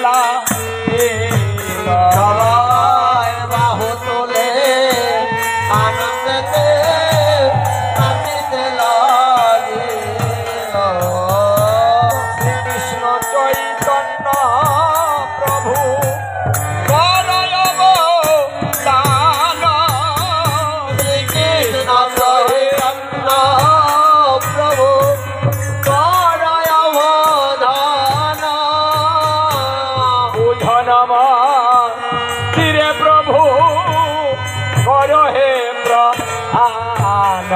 লা সবাই বাহু তোলে আনন্দে নাচিতে লাগিল। শ্রীকৃষ্ণ চৈতন্য প্রভু শ্রীকৃষ্ণ চৈতন্য প্রভু করয় অবদান। তীরে প্রভু কর হে প্রাণ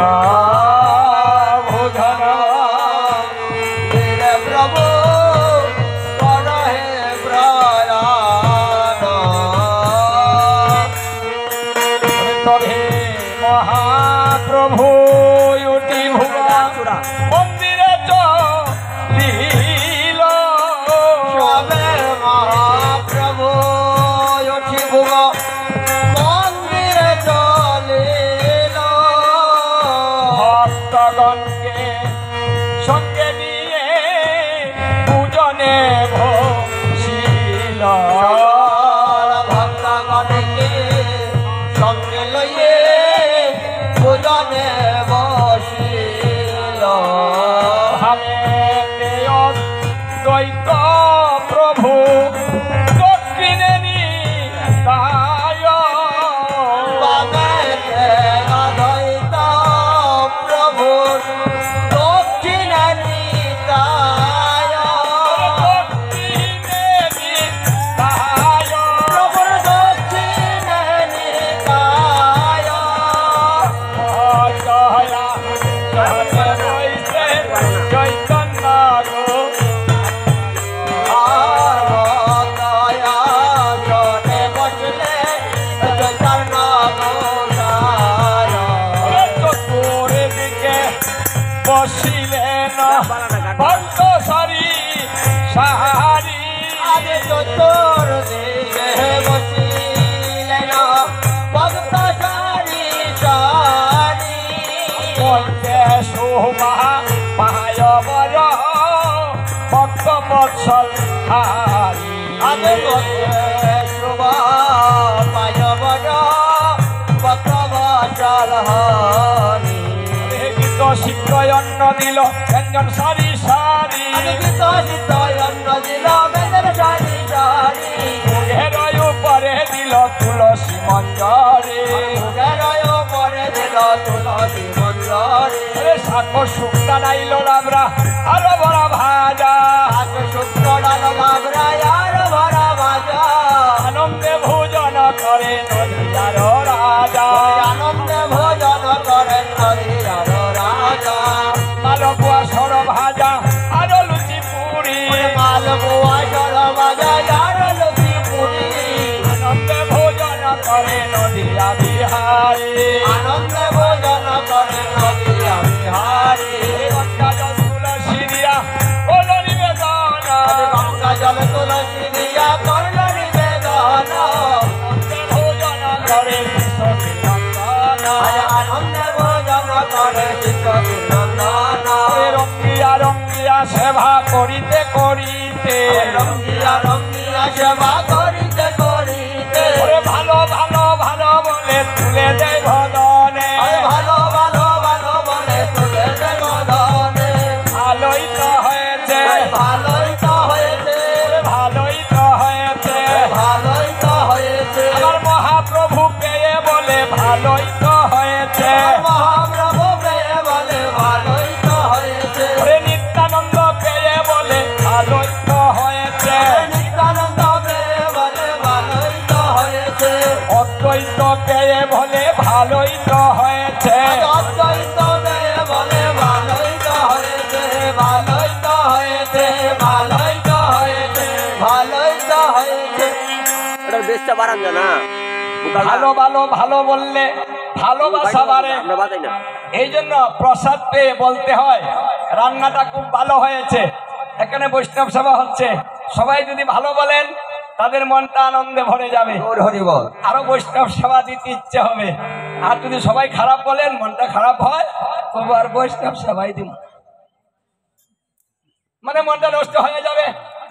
ভোজন প্রভু কর হে প্রয়াণ। তবে মহাপ্রভু উটি ভুগা মন্দিরে চলিল। সবে মহাপ্রভু উঠি ভুগ মন্দিরে চলিল। ভক্তগণকে সঙ্গে নিয়ে পূজনে বসিল। ভক্তগণকে সঙ্গে লইয়ে পূজনে বসিল। ভাবে দ্বৈত প্রভু দক্ষিণে নিতায়। বামেতে অদ্বৈত প্রভু দক্ষিণে নিতায়। দক্ষিণে নিতায়। প্রভুর দক্ষিণে নিতায়। জয়া জয় রইছে চৈতন্য গো। আর দয়া জনে বসলে চৈতন্য গোসায়। চতুরে দিকে বসিলেন ভক্ত সারি সাহারি। আগে চতুর্দিকে বসিলেন ভক্ত সারি সারি। মধ্যে শোভা পায় বর ভক্ত বৎসল হারি। আগে শোভা পায় বড় ভক্ত বৎসল হারি। গীত শীঘ্র অন্ন দিল ব্যঞ্জন সারি সারি। বিকশিত অন্ন দিল বেদের সারি সারি। মুখের উপরে দিল তুলসী মঞ্জরি। মুখের উপরে দিল তুলসী মঞ্জরি। শাক শুক্তা নাইল লাবরা আরো বড় ভাজা। শাক শুক্তো ডাল লাবড়া আর ভরা ভাজা। আনন্দে ভোজন করে নদীয়ার রাজা। আনন্দে ভোজন করেন নদীয়ার রাজা। মালপুয়া সর ভাজা আরো লুচি পুরি। মালপোয়া সর ভাজা আর লুচি পুরি। আনন্দে ভোজন করে নদীয়া বিহারী। আনন্দে ভোজন করেন নদীয়া বিহারী। গঙ্গা জল তুলসী দিয়া হল নিবেদন। গঙ্গা জল তুলসী দিয়া করল নিবেদন। আনন্দে ভোজন করে বিশ্বকে নন্দন। আনন্দে ভোজন করে শিশুকে নন্দন। রঙ্গিয়া রঙ্গিয়া সেবা করিতে করিতে। রঙ্গিয়া রঙ্গিয়া সেবা করিতে করিতে। ভালো ভালো ভালো বলে তুলে দেয় ভদনে। ভালো ভালো ভালো বলে তুলে দেব ধনে। ভালোই তো হয়েছে ভালোই তো হয়েছে। ভালোই তো হয়েছে। ভালোই তো হয়েছে। আমার মহাপ্রভু পেয়ে বলে ভালোই তো হয়েছে। মহাপ্রভু পেয়ে বলে ভালোই তো হয়েছে। নিত্যানন্দ পেয়ে বলে ভালোই তো হয়েছে। নিত্যানন্দ পেয়ে বলে ভালোই তো হয়েছে। অদ্বৈত পেয়ে বলে ভালোই তো হয়েছে। অদ্বৈত পেয়ে বলে ভালোই তো হয়েছে। ভালোই তো হয়েছে। ভালোই তো হয়েছে। ভালোই তো হয়েছে। এটার বেশটা বাড়ান যায় না। ভালো ভালো ভালো বললে ভালোবাসা বাড়ে। আমরা বাজাই না। এই জন্য প্রসাদ পেয়ে বলতে হয় রান্নাটা খুব ভালো হয়েছে। এখানে বৈষ্ণব সভা হচ্ছে, সবাই যদি ভালো বলেন তাদের মনটা আনন্দে ভরে যাবে। হরি বল। আরো বৈষ্ণব সেবা দিতে ইচ্ছে হবে। আর যদি সবাই খারাপ বলেন, মনটা খারাপ হয়, তবু আর বৈষ্ণব সেবাই দিব, মানে মনটা নষ্ট হয়ে যাবে।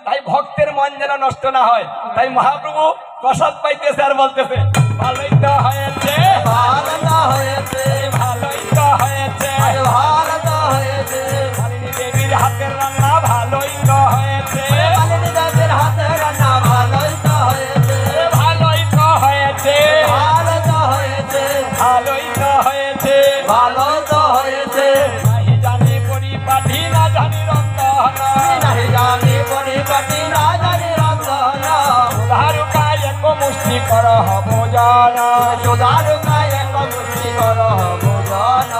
তাই ভক্তের মন যেন নষ্ট না হয়। তাই মহাপ্রভু প্রসাদ পাইতেছে আর বলতেছে ভালোই তো হয়েছে, ভালো তো হয়েছে, ভালোই তো হয়েছে, ভালো তো হয়েছে, মালিনী দেবীর হাতের রান্না ভালোই তো হয়েছে, মালিনী দেবীর হাতে রান্না ভালোই তো হয়েছে, ভালোই তো হয়েছে, ভালো তো হয়েছে, ভালোই তো হয়েছে, ভালো তো হয়েছে। নাহি জানি পরিপাটি না জানি রন্ধন, নাহি জানি পরিপাটি না জানি রন্ধন, দারুকা এক মুষ্টি কর হব জানা, সুদারুকা এক মুষ্টি কর ভোজন।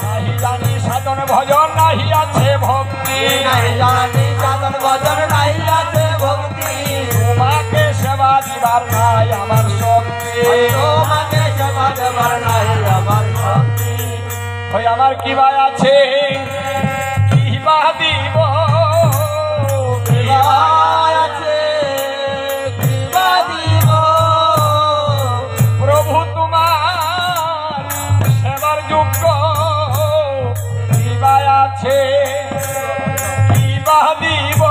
নাহি জানি সাধন ভজন নাহি আছে ভক্তি, নাহি জানি সাধন ভজন নাহি আছে ভক্তি, তোমাকে সেবা দিবার নাই আমার শক্তি, তোমাকে সেবা দেবার নাই আমার শক্তি। ওই আমার কি বা আছে কি বা দিব, কৃপা আছে কৃপা দিব, প্রভু তোমার সেবার যোগ্য কি বা আছে কি বা দিব,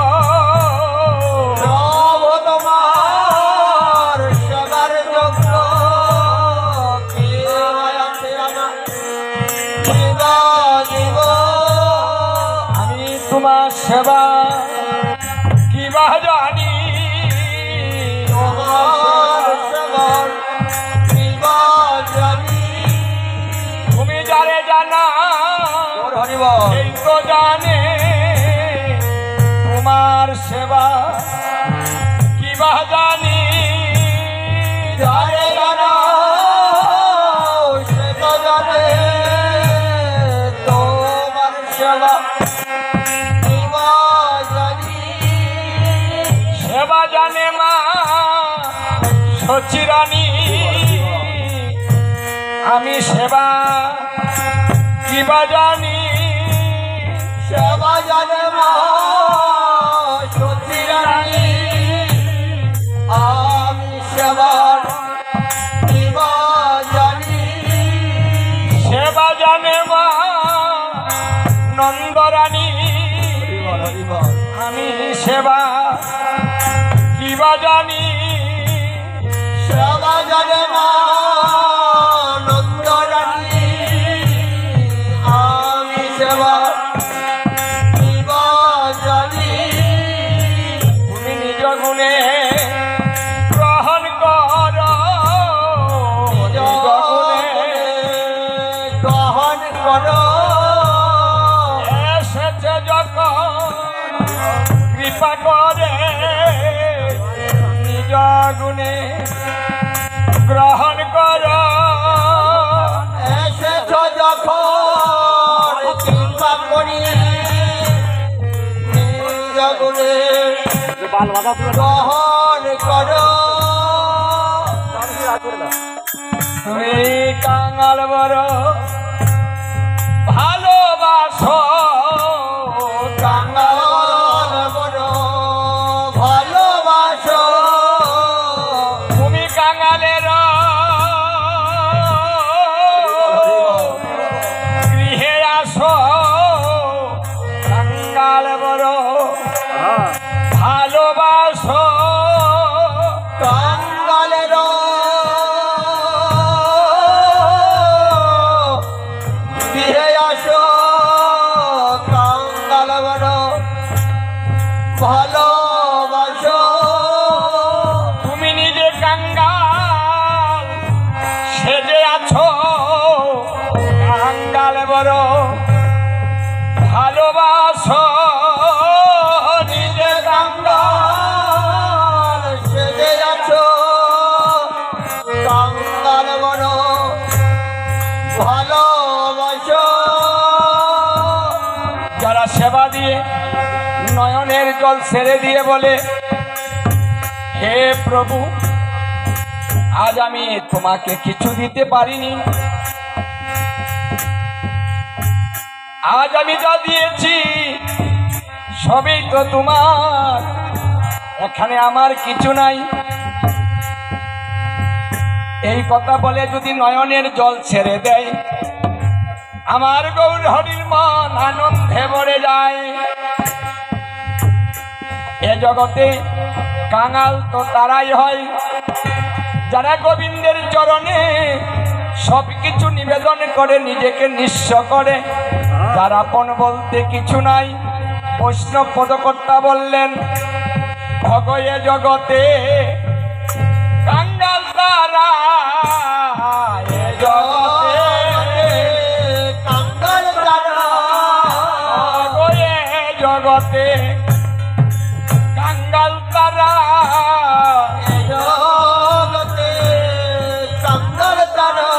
প্রভু তোমার সেবার যোগ্য কৃপা আছে আমার, কৃপা দিব। আমি তোমার সেবা কি বা জানি, তোমার সেবার কৃপা জানি। তুমি যারে জানা হরি বল। এই তো জানে তোমার সেবা কি বা জানি, যারে জানা সে তো জানে তোমার সেবা কৃপা জানি। সেবা জানে মা সচিরানী, আমি সেবা কি বা জানি, সেবা জানে মা সতী রানী, আমি সেবার কৃপা জানি। সেবা জানে মা নন্দরানী, হরি বল। আমি সেবা কি বা জানি, সেবা জানে মা নন্দরানী, আমি সেবা কৃপা জানি। তুমি নিজ গুণে গ্রহণ কর, নিজ গুণে গ্রহণ করো, এসেছে যখন কৃপা করে, নিজ গুণে গ্রহণ কর, এসেছ যখন কৃপা করি, নিজ গুণে গ্রহণ করো। তুমি কাঙাল বড় ভালোবাসো, কাঙাল কাঙ্গাল বড় ভালোবাসো, তুমি কাঙালের গৃহে আসো, কাঙ্গাল বড় ভালোবাসো, কাঙ্গালের ফিরে আসো, কাঙ্গাল বড় ভালোবাসো। তুমি নিজে কাঙ্গাল সেজে আছো, কাঙ্গাল বড় ভালোবাসো, নিজে কাঙ্গাল সেজে আছো, কাঙ্গাল বড় ভালোবাসো। যারা সেবা দিয়ে নয়নের জল ছেড়ে দিয়ে বলে হে প্রভু আজ আমি তোমাকে কিছু দিতে পারিনি, আজ আমি যা দিয়েছি সবই তো তোমার, এখানে আমার কিছু নাই, এই কথা বলে যদি নয়নের জল ছেড়ে দেয় আমার গৌর হরির মন আনন্দে ভরে যায়। এ জগতে কাঙাল তো তারাই হয় যারা গোবিন্দের চরণে সবকিছু নিবেদন করে, নিজেকে নিঃস্ব করে, যার আপন বলতে কিছু নাই। বৈষ্ণব পদকর্তা বললেন, ভগয়ে জগতে কাঙ্গাল তারা, এ জগতে কাঙ্গাল তারা, ভগয়ে জগতে কাঙ্গাল তারা, জগতে কাঙ্গাল তারা,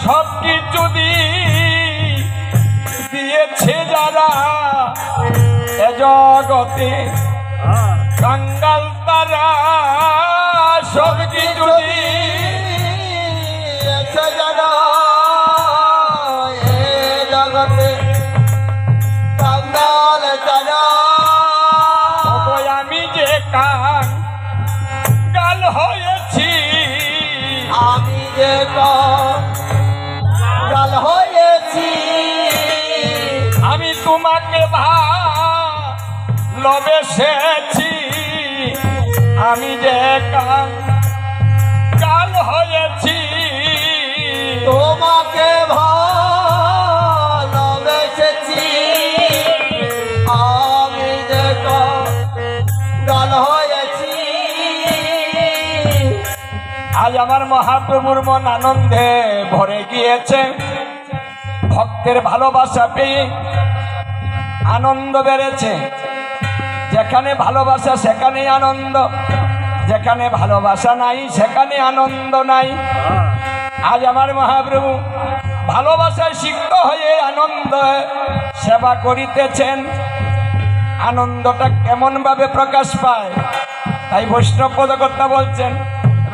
সব কিছু দিয়েছে যারা, এ জগতে কাঙ্গাল তারা, সব কিছু দিয়েছে যারা, এ জগতে কাঙ্গাল তারা। আমি যে কাঙ্গাল হয়েছি, আমি যে কাঙ্গাল হয়েছি, আমি তোমাকে ভালোবেসেছি, আমি যে কাঙ্গাল হয়েছি, তোমাকে ভালোবেসেছি, আমি যে কাঙ্গাল হয়েছি। আজ আমার মহাপ্রভুর মন আনন্দে ভরে গিয়েছে। ভক্তের ভালোবাসা পেয়ে আনন্দ বেড়েছে। যেখানে ভালোবাসা সেখানে আনন্দ, যেখানে ভালোবাসা নাই সেখানে আনন্দ নাই। আজ আমার মহাপ্রভু ভালোবাসায় সিক্ত হয়ে আনন্দ সেবা করিতেছেন। আনন্দটা কেমন ভাবে প্রকাশ পায়, তাই বৈষ্ণব পদকর্তা বলছেন,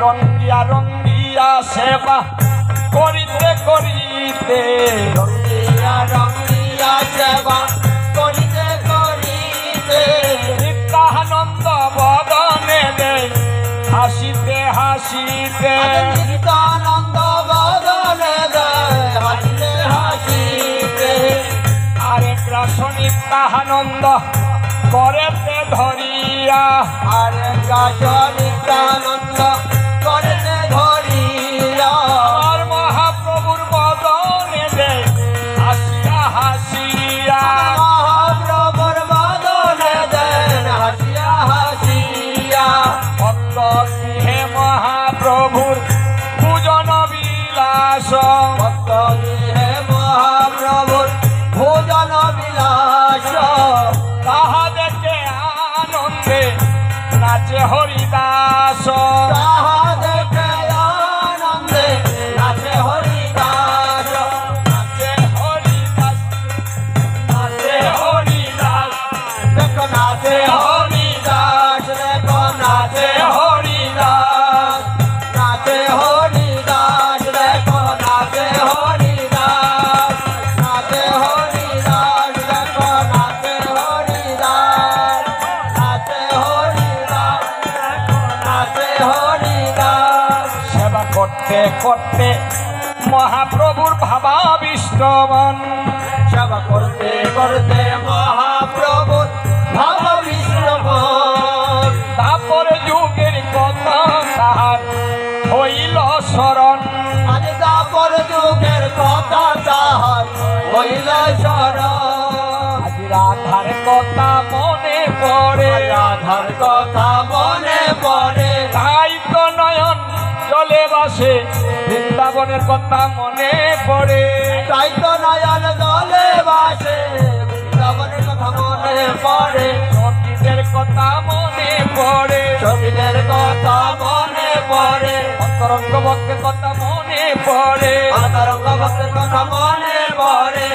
রঙ্গিয়া রঙ্গিয়া সেবা করিতে করিতে, রঙ্গিয়া রঙ্গিয়া সেবা করিতে করিতে, নিত্যানন্দ বদনে দেয় হাসিতে হাসিতে, নিত্যানন্দ বদনে দেয় হাসিতে হাসিতে, আরে কৃষ্ণ নিত্যানন্দ করেতে ধরিয়া, আরে কৃষ্ণ নিত্যানন্দ করেতে ধরিয়া, আর মহাপ্রভুর বদনে দেয় হাসিয়া হাসিয়া, মহাপ্রভুর বদনে দেন হাসিয়া হাসিয়া, ভক্ত গৃহে মহাপ্রভুর পূজন বিলাস, ভক্ত গৃহে মহাপ্রভুর ভোজন বিলাস, তাহা দেখে আনন্দে নাচে হরিদাস, তাহা দেখে আনন্দে নাচে হরিদাস, নাচে হরিদাস, নাচে হরিদাস, দেখো নাচে হরিদাস, দেখো নাচে হরিদাস, নাচে হরিদাস, দেখো নাচে হরিদাস, নাচে হরিদাস, দেখো নাচে হরিদাস, নাচে হরিদাস, দেখো নাচে হরিদাস। সেবা করতে করতে মহাপ্রভুর ভাবাবিষ্ট মন, সেবা করতে করতে মহাপ্রভুর ভাব বিষ্ণুবন, তারপরে যুগের কথা তাহার হইল স্মরণ, আজ তারপর যুগের কথা তাহার হইল স্মরণ, আজ রাধার কথা মনে পড়ে, রাধার কথা মনে পড়ে, তাই তো নয়ন জলে বাসে বৃন্দাবনের কথা মনে পড়ে, তাই তো নয়ন জলে বাসে বৃন্দাবনের কথা মনে পড়ে, সখীদের কথা মনে পড়ে, ছবিদের কথা মনে পড়ে, অন্তরঙ্গ ভক্তের কথা মনে পড়ে, অন্তরঙ্গ ভক্তের কথা মনে পড়ে,